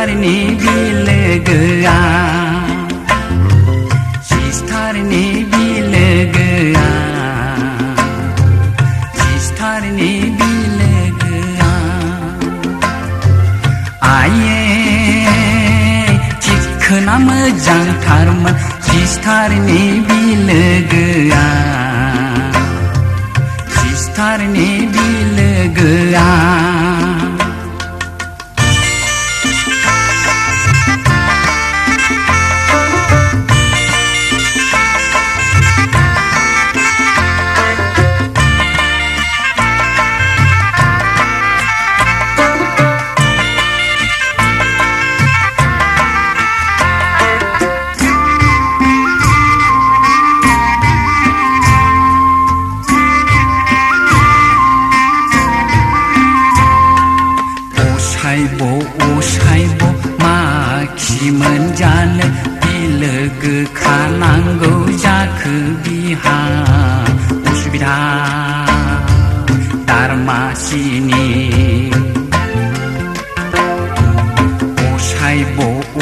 सिस्थारनि बिलोगोआ सिस्थारनि बिलोगोआ सिस्थारनि बिलोगोआ आये थिखोना मोजांथारमोन सिस्थारनि बिलोगोआ सिस्थारनि बिलोगोआ असाइब' माखि मोनजानो बिलोगो खानांगौ जाखो बिहा उसुबिदा दारमासिनि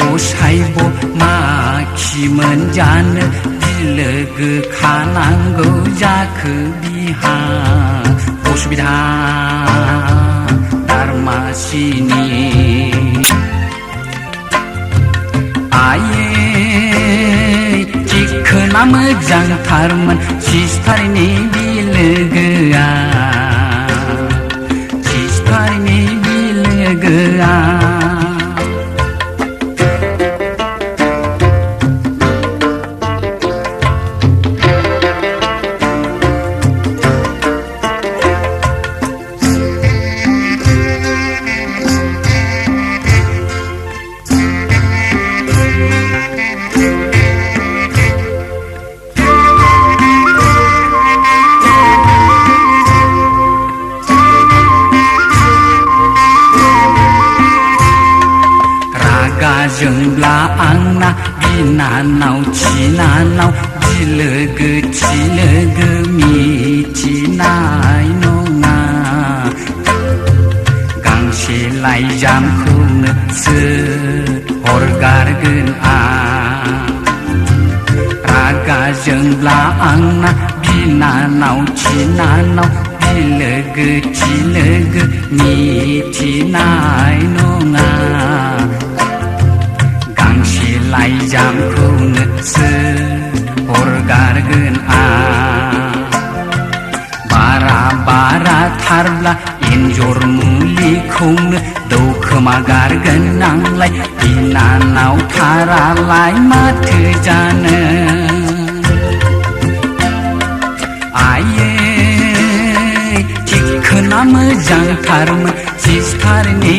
असाइब' माखि मोनजानो बिलोगो खानांगौ जाखो बिहा उसुबिदा दारमासिनि आये थिखोना मोजांथारमोन सिस्थारनि बिलोगोआ सिस्थारनि बिलोगोआ जोंब्ला आंना बिनानाव थिनानाव बिलोगो मिथिनाय नङा गांसे लाइजामखौनो सोर हरगारगोन आं रागा जोंब्ला आंना बिनानाव थिनानाव बिलोगो मिथिनाय नङा लाइजामखौनो सोर हरगारगोन आं बारा थारब्ला एन्जर मुलिखौनो दौखोमा गारगोन आंलाय बिनानाव थारालाय माथो जानो आये थिखोना मोजांथारमोन सिस्थारनि